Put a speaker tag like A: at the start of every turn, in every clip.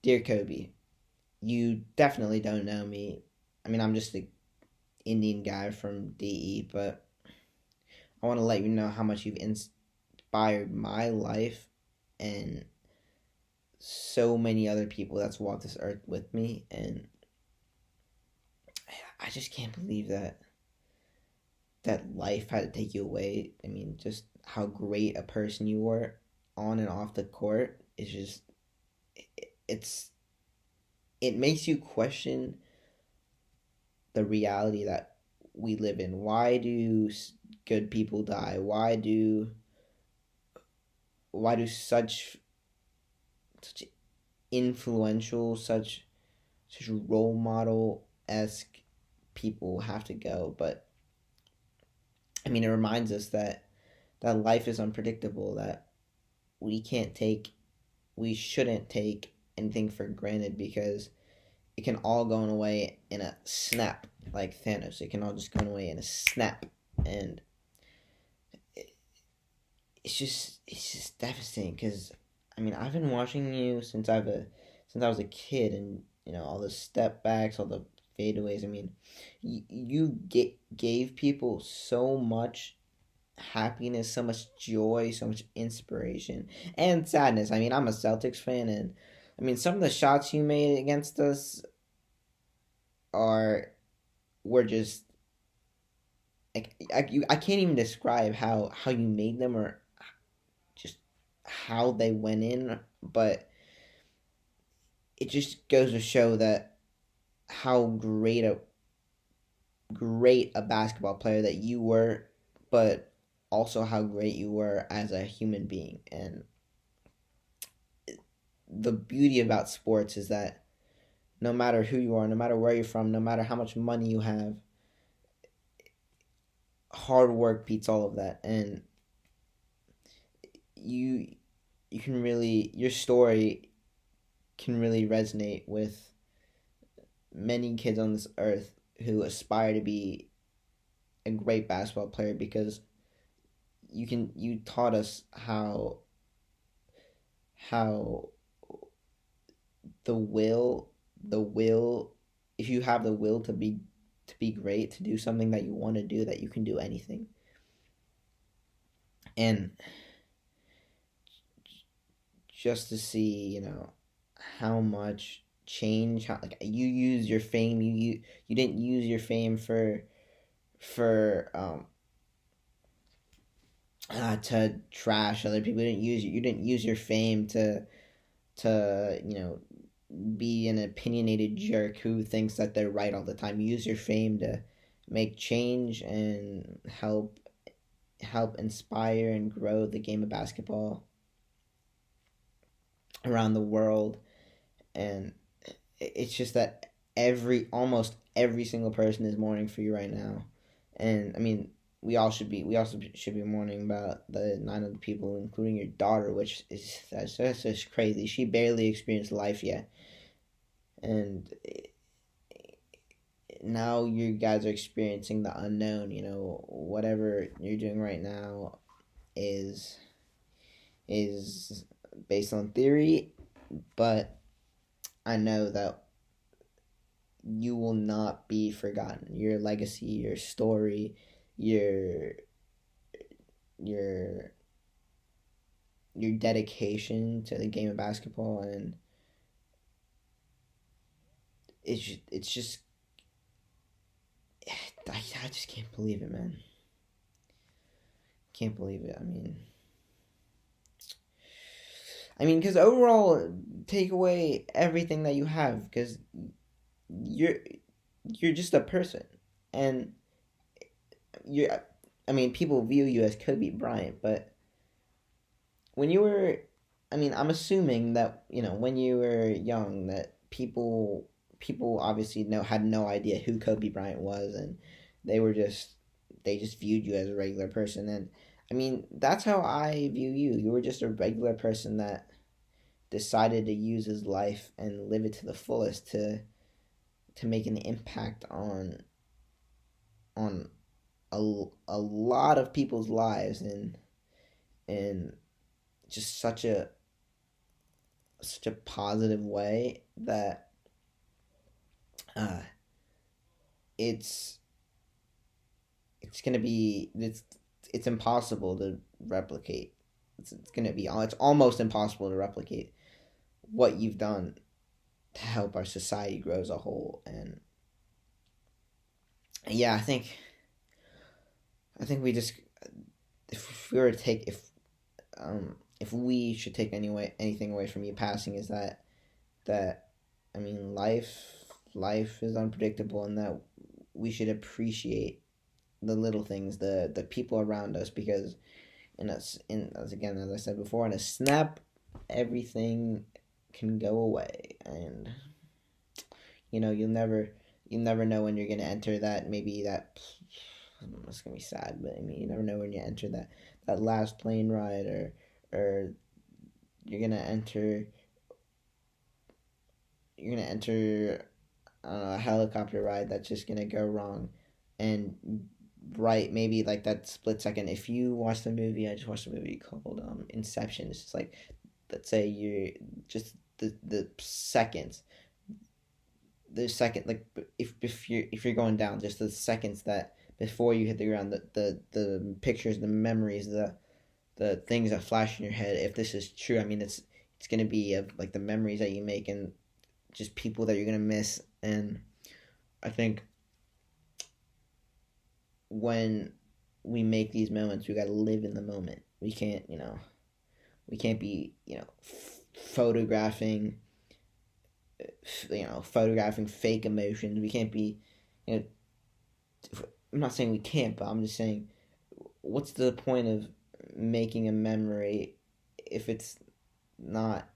A: Dear Kobe, you definitely don't know me. I mean, I'm just an Indian guy from DE, but I want to let you know how much you've inspired my life and so many other people that's walked this earth with me. And I just can't believe that life had to take you away. I mean, just how great a person you were on and off the court is just it's it makes you question the reality that we live in. Why do good people die? Why do such influential, such role model esque people have to go? But I mean, it reminds us that life is unpredictable. That we can't take, we shouldn't take anything for granted because it can all go away in a snap, like Thanos. It can all just go away in a snap, and it's just devastating. Because I mean, I've been watching you since I was a kid, and all the step backs, all the fadeaways. I mean, you gave people so much happiness, so much joy, so much inspiration, and sadness. I mean, I'm a Celtics fan, and I mean, some of the shots you made against us are were just like I can't even describe how you made them or just how they went in, but it just goes to show that how great a basketball player that you were, but also how great you were as a human being. And the beauty about sports is that no matter who you are, no matter where you're from, no matter how much money you have, hard work beats all of that. And you you can really your story can really resonate with many kids on this earth who aspire to be a great basketball player because you taught us how the will if you have the will to be great, to do something that you want to do, that you can do anything. And just to see, how much change, how like you use your fame, you didn't use your fame for to trash other people. You didn't use your fame to be an opinionated jerk who thinks that they're right all the time. You use your fame to make change and help inspire and grow the game of basketball around the world. And it's just that almost every single person is mourning for you right now. And I mean, we also should be mourning about the 9 other people, including your daughter, which is that's just crazy. She barely experienced life yet, and now you guys are experiencing the unknown. Whatever you're doing right now is is based on theory, but I know that you will not be forgotten. Your legacy, your story, your your your dedication to the game of basketball, and it's just I just can't believe it, man. Can't believe it. I mean, because overall, take away everything that you have, because you're you're just a person, and you're. I mean, people view you as Kobe Bryant, but when you were, I mean, I'm assuming that when you were young, that people obviously had no idea who Kobe Bryant was, and they were just they just viewed you as a regular person. And I mean, that's how I view you. You were just a regular person that decided to use his life and live it to the fullest to make an impact on a lot of people's lives, and just such such a positive way that uh, it's it's gonna be it's impossible to replicate. It's gonna be it's almost impossible to replicate what you've done to help our society grow as a whole. And yeah, I think we just, if we were to take if we should take anything away from you passing, is that I mean, life is unpredictable, and that we should appreciate the little things, the people around us, because as again, as I said before, in a snap, everything can go away. And you'll never know when you're gonna enter that, maybe that, it's gonna be sad, but I mean, you never know when you enter that last plane ride, or you're gonna enter a helicopter ride that's just gonna go wrong. And right, maybe like that split second, if you watch the movie, I just watched a movie called Inception. It's just like, let's say you're just the seconds, like, if you're going down, just the seconds that before you hit the ground, the pictures, the memories, the things that flash in your head, if this is true, I mean, it's gonna be of like the memories that you make, and just people that you're gonna miss. And I think when we make these moments, we gotta live in the moment. We can't be, photographing photographing fake emotions. We can't be, you know I'm not saying we can't, but I'm just saying, what's the point of making a memory if not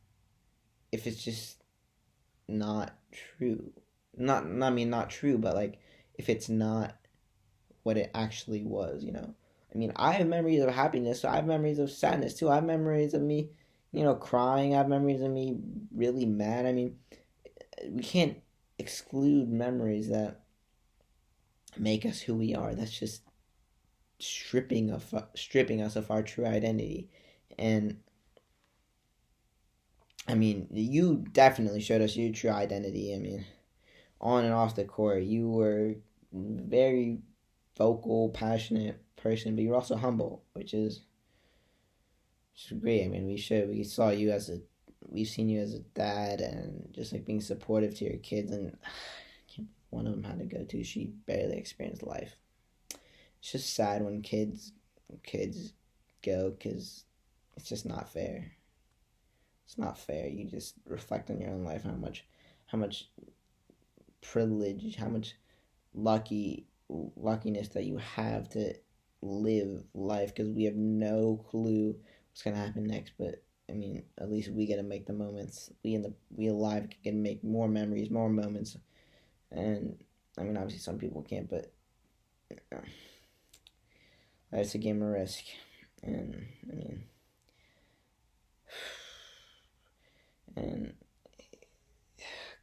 A: if it's just not true? I mean, not true, but like, if it's not what it actually was. I mean, I have memories of happiness, so I have memories of sadness too. I have memories of me, crying. I have memories of me really mad. I mean, we can't exclude memories that make us who we are. That's just stripping us of our true identity. And I mean, you definitely showed us your true identity. I mean, on and off the court, you were very vocal, passionate person, but you're also humble, which is great. I mean, we've seen you as a dad, and just like being supportive to your kids. And one of them had to go too. She barely experienced life. It's just sad when kids go, because it's just not fair. It's not fair. You just reflect on your own life, how much privilege, how much luckiness that you have to live life, because we have no clue what's gonna happen next. But I mean, at least we get to make the moments. We alive can make more memories, more moments. And I mean, obviously some people can't, but it's a game of risk. And I mean, and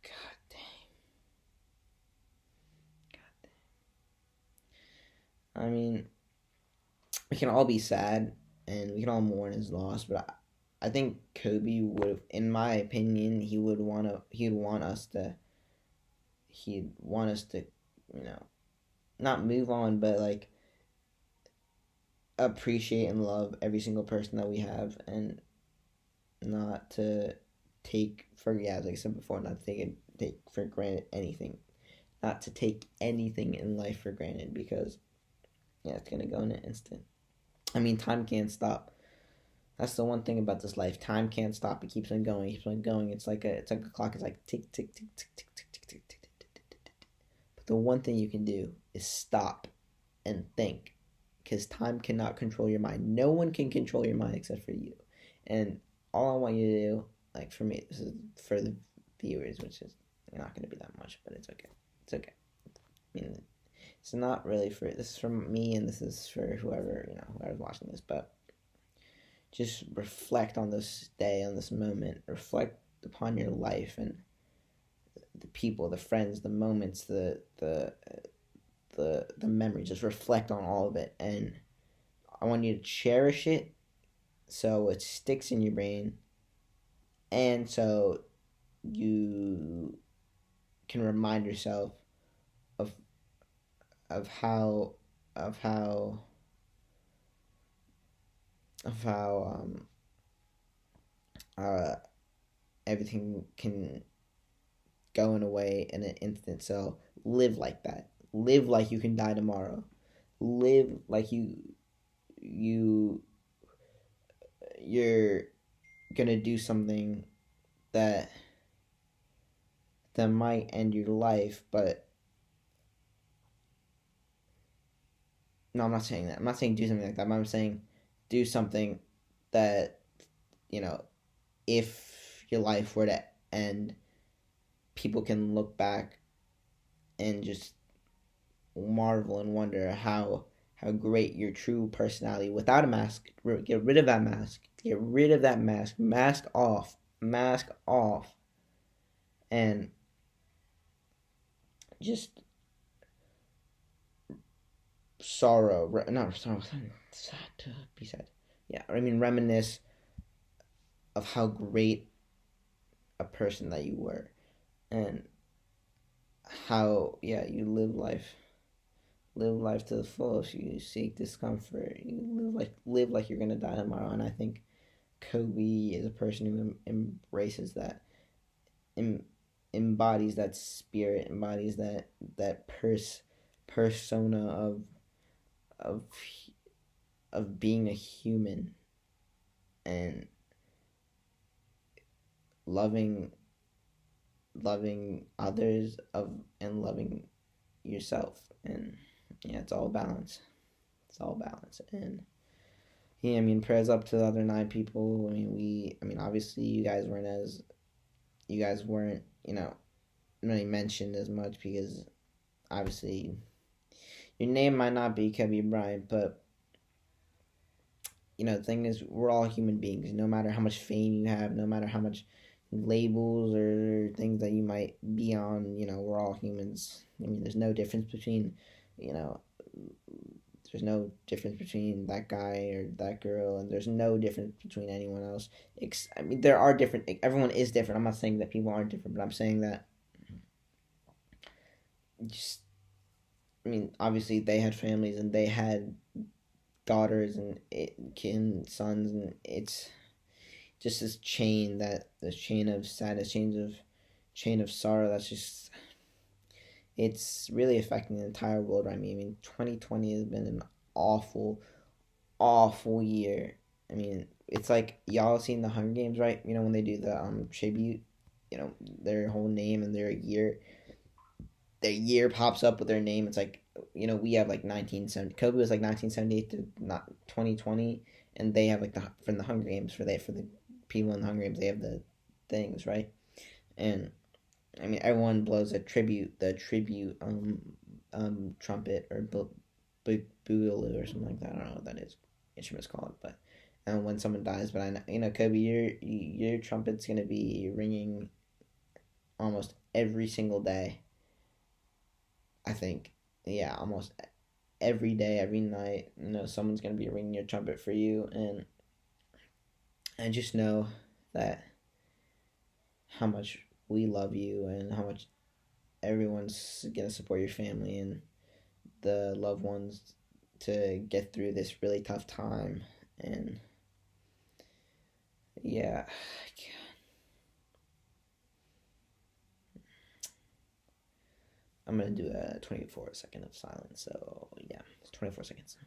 A: god dang, I mean, we can all be sad, and we can all mourn his loss, but I think Kobe would, in my opinion, he'd want us to, you know, not move on, but like appreciate and love every single person that we have, and not to take for, yeah, like I said before, not to take for granted anything, not to take anything in life for granted, because yeah, it's gonna go in an instant. I mean, time can't stop. That's the one thing about this life. Time can't stop. It keeps on going. It keeps on going. It's like a clock. It's like tick tick tick tick tick tick tick tick tick tick tick tick tick. But the one thing you can do is stop and think, because time cannot control your mind. No one can control your mind except for you. And all I want you to do, like for me, this is for the viewers, which is not going to be that much, but it's okay. It's okay. I mean, it's not really for, this is from me, and this is for whoever's watching this, but just reflect on this day, on this moment. Reflect upon your life, and the people, the friends, the moments, the memories. Just reflect on all of it, and I want you to cherish it so it sticks in your brain, And so you can remind yourself of of how of how of how uh, everything can go in a way in an instant. So live like that. Live like you can die tomorrow. Live like you you're gonna do something that that might end your life, but no, I'm not saying that. I'm not saying do something like that, but I'm saying do something that, you know, if your life were to end, people can look back and just marvel and wonder how great your true personality without a mask. Get rid of that mask. Get rid of that mask. Mask off. Mask off. And just sorrow. Not sorrow. Sad to be sad. Yeah, I mean reminisce of how great a person that you were, and how you live life to the fullest. You seek discomfort. You live like you're gonna die tomorrow. And I think Kobe is a person who embraces that, em, embodies that spirit, embodies that persona of of being a human and loving others of and loving yourself. And yeah, it's all balance. It's all balance. And yeah, I mean, prayers up to the other 9 people. I mean, obviously, you guys weren't, really mentioned as much because obviously your name might not be KobeBryant, but the thing is, we're all human beings. No matter how much fame you have, no matter how much labels or things that you might be on, we're all humans. I mean, there's no difference between, you know, there's no difference between that guy or that girl, and there's no difference between anyone else. I mean, there are different. Everyone is different. I'm not saying that people aren't different, but I'm saying that just. I mean, obviously they had families and they had daughters and sons, and it's just this chain of sadness, chain of sorrow. That's just it's really affecting the entire world right now. I mean, 2020 has been an awful, awful year. I mean, it's like y'all seen the Hunger Games, right? When they do the tribute, their whole name and their year pops up with their name. It's like we have like 1970. Kobe was like 1978 to not 2020, and they have like from the Hunger Games for the people in the Hunger Games. They have the things, right? And I mean, everyone blows the tribute trumpet or boogaloo or something like that. I don't know what that is. Instrument's called, but when someone dies, but I know, Kobe, your trumpet's gonna be ringing almost every single day. I think, yeah, almost every day, every night. Someone's gonna be ringing your trumpet for you, and I just know that how much we love you and how much everyone's gonna support your family and the loved ones to get through this really tough time. And yeah, I'm gonna do a 24-second of silence. So yeah, it's 24 seconds.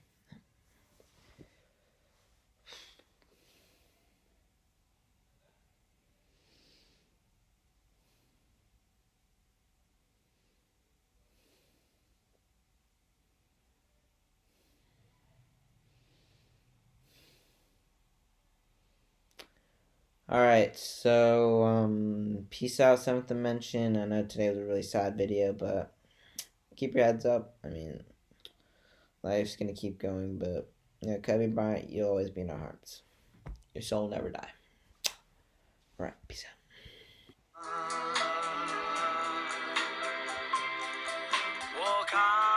A: All right, so peace out, Seventh Dimension. I know today was a really sad video, but keep your heads up. I mean, life's gonna keep going, but KobeBryant, you'll always be in our hearts. Your soul will never die. All right, peace out. Walk on.